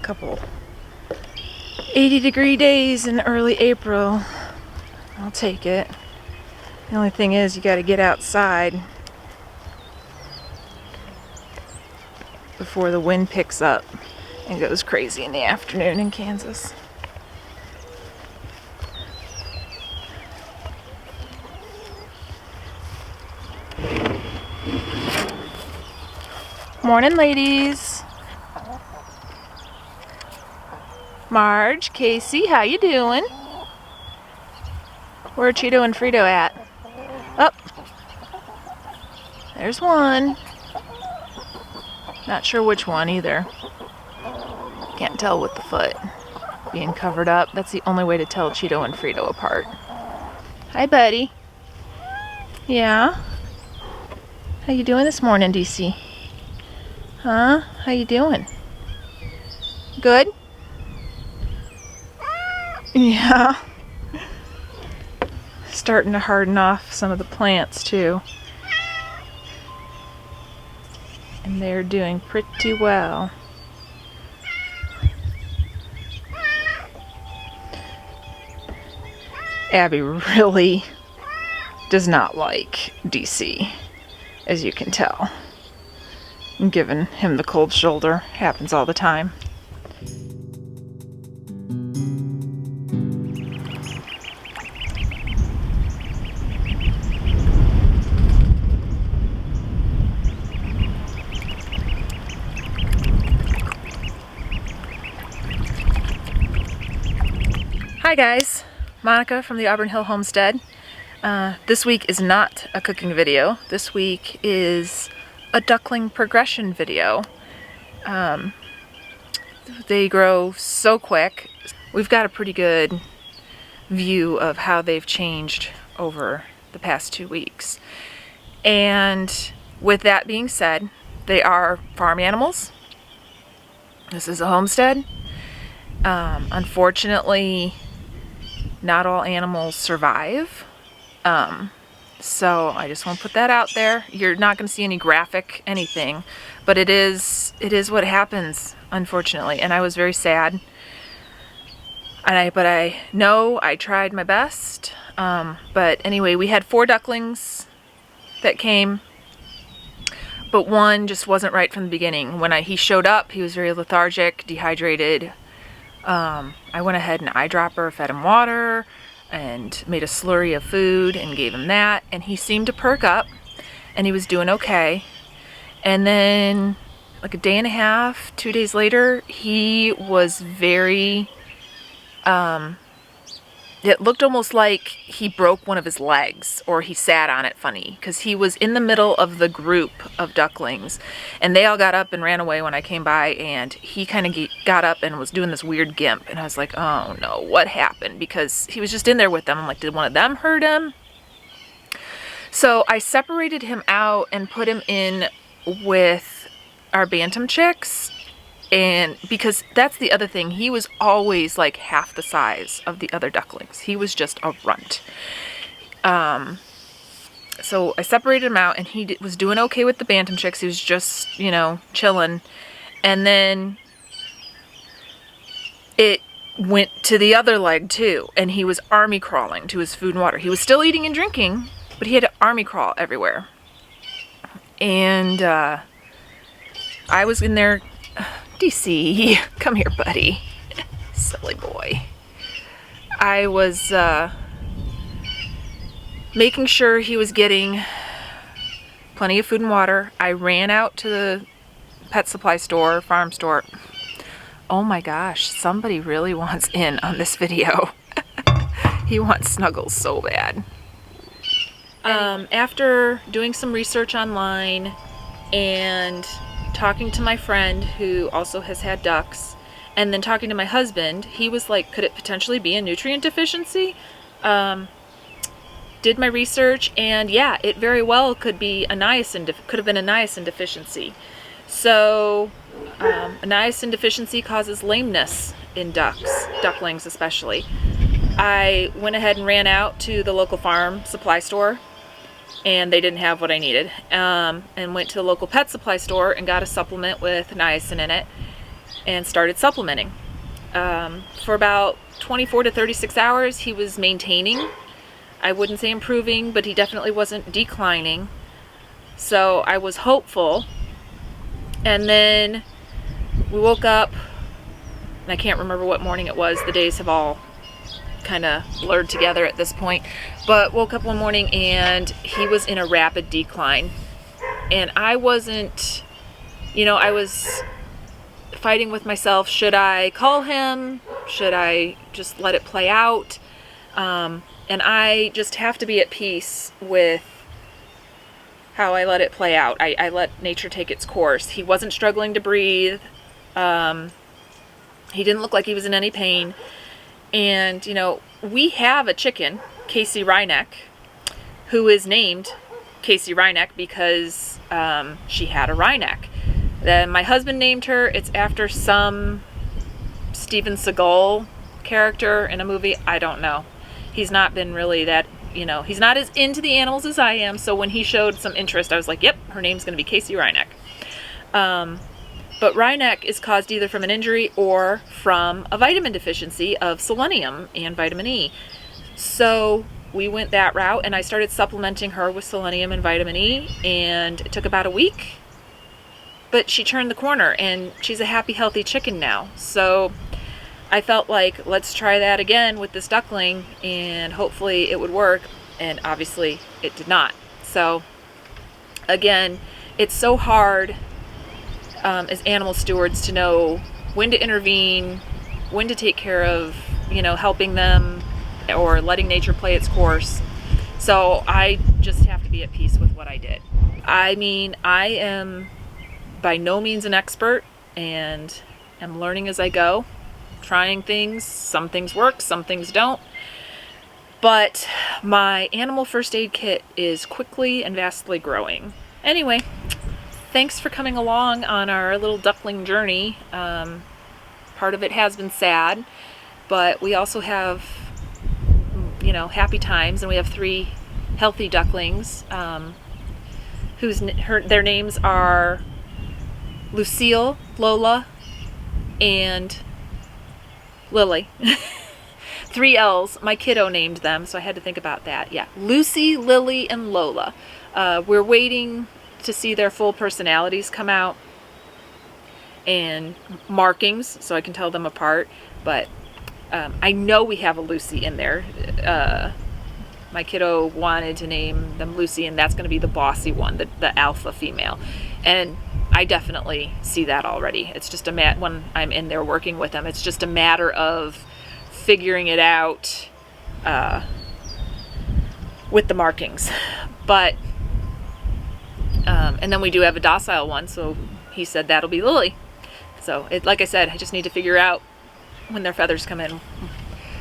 couple 80-degree days in early April. I'll take it. The only thing is you got to get outside before the wind picks up and goes crazy in the afternoon in Kansas. Morning, ladies. Marge, Casey, how you doing? Where are Cheeto and Frito at? Oh, there's one. Not sure which one either. Can't tell with the foot being covered up. That's the only way to tell Cheeto and Frito apart. Hi, buddy. Yeah? How you doing this morning, DC? Huh? How you doing? Good? Yeah. Starting to harden off some of the plants too. And they're doing pretty well. Abby really does not like DC, as you can tell. I'm giving him the cold shoulder. Happens all the time. Hi guys, Monica from the Auburn Hill Homestead. This week is not a cooking video. This week is a duckling progression video. They grow so quick. We've got a pretty good view of how they've changed over the past 2 weeks. And with that being said, they are farm animals. This is a homestead. Unfortunately, not all animals survive. So I just want to put that out there. You're not going to see any graphic anything, but it is what happens, unfortunately. And I was very sad. But I know I tried my best. But anyway, we had 4 ducklings that came, but one just wasn't right from the beginning. When he showed up, he was very lethargic, dehydrated. I went ahead and eyedropper, fed him water, and made a slurry of food and gave him that, and he seemed to perk up and he was doing okay. And then like a day and a half, 2 days later, he was very it looked almost like he broke one of his legs, or he sat on it funny, because he was in the middle of the group of ducklings and they all got up and ran away when I came by, and he kind of got up and was doing this weird gimp, and I was like, oh no, what happened? Because he was just in there with them. I'm like, did one of them hurt him? So I separated him out and put him in with our bantam chicks. And because that's the other thing, he was always like half the size of the other ducklings. He was just a runt. So I separated him out, and he was doing okay with the bantam chicks. He was just, you know, chilling. And then it went to the other leg too, and he was army crawling to his food and water. He was still eating and drinking, but he had to army crawl everywhere. And I was in there. DC, come here, buddy. Silly boy. I was making sure he was getting plenty of food and water. I ran out to the pet supply store, farm store. Oh my gosh, somebody really wants in on this video. He wants Snuggles so bad. After doing some research online and talking to my friend who also has had ducks, and then talking to my husband, he was like, could it potentially be a nutrient deficiency? Did my research, and yeah, it very well could be a niacin, could have been a niacin deficiency. So a niacin deficiency causes lameness in ducklings especially. I went ahead and ran out to the local farm supply store, and they didn't have what I needed, and went to the local pet supply store and got a supplement with niacin in it, and started supplementing. For about 24 to 36 hours, he was maintaining. I wouldn't say improving, but he definitely wasn't declining. So I was hopeful. And then we woke up, and I can't remember what morning it was. The days have all kind of blurred together at this point. But woke up one morning and he was in a rapid decline. And I wasn't, I was fighting with myself. Should I call him? Should I just let it play out? And I just have to be at peace with how I let it play out. I let nature take its course. He wasn't struggling to breathe. He didn't look like he was in any pain. And, we have a chicken, Casey Ryneck, who is named Casey Ryneck because she had a Ryneck. Then my husband named her. It's after some Steven Seagal character in a movie. I don't know. He's not been really that, he's not as into the animals as I am. So when he showed some interest, I was like, yep, her name's going to be Casey Ryneck. But Ryneck is caused either from an injury or from a vitamin deficiency of selenium and vitamin E. So we went that route, and I started supplementing her with selenium and vitamin E, and it took about a week. But she turned the corner, and she's a happy, healthy chicken now. So I felt like, let's try that again with this duckling, and hopefully it would work. And obviously it did not. So again, it's so hard as animal stewards to know when to intervene, when to take care of, helping them or letting nature play its course. So I just have to be at peace with what I did. I mean, I am by no means an expert, and am learning as I go, trying things. Some things work, some things don't. But my animal first aid kit is quickly and vastly growing. Anyway, thanks for coming along on our little duckling journey. Part of it has been sad, but we also have, happy times, and we have 3 healthy ducklings, their names are Lucille, Lola, and Lily. 3 L's. My kiddo named them, so I had to think about that. Yeah, Lucy, Lily, and Lola. We're waiting to see their full personalities come out and markings so I can tell them apart. But I know we have a Lucy in there. My kiddo wanted to name them Lucy, and that's going to be the bossy one, the alpha female. And I definitely see that already. It's just when I'm in there working with them, it's just a matter of figuring it out with the markings. But and then we do have a docile one, so he said that'll be Lily. So like I said, I just need to figure out when their feathers come in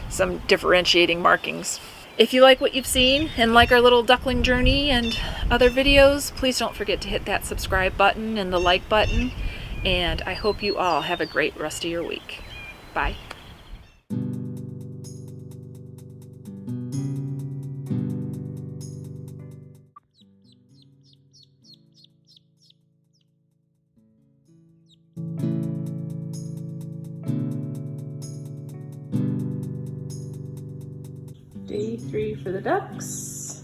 some differentiating markings. If you like what you've seen and like our little duckling journey and other videos, please don't forget to hit that subscribe button and the like button. And I hope you all have a great rest of your week. Bye. Day 3 for the ducks.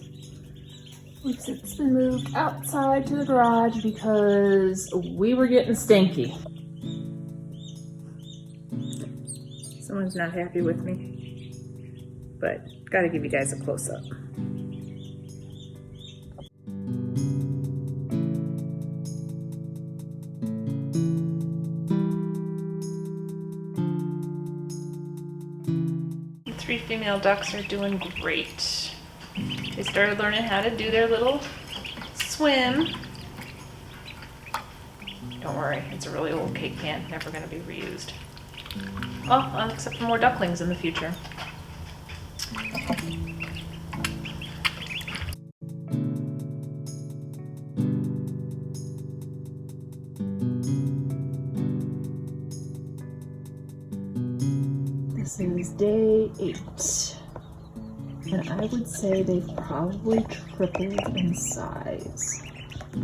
We've since been moved outside to the garage because we were getting stinky. Someone's not happy with me, but gotta give you guys a close-up. The 3 female ducks are doing great. They started learning how to do their little swim. Don't worry, it's a really old cake pan, never going to be reused. Oh, except for more ducklings in the future. This is day 8. And I would say they've probably tripled in size.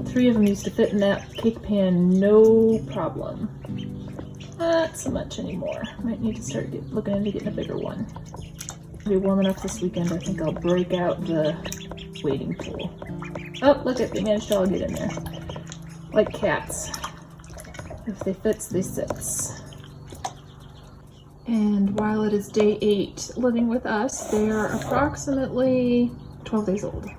3 of them used to fit in that cake pan, no problem. Not so much anymore. Might need to start looking into getting a bigger one. It'll be warm enough this weekend. I think I'll break out the wading pool. Oh, look at, they managed to all get in there. Like cats. If they fits, they sits. And while it is day 8 living with us, they are approximately 12 days old.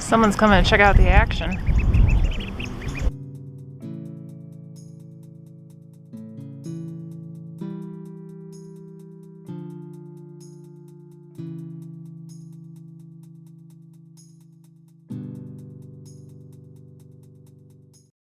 Someone's coming to check out the action.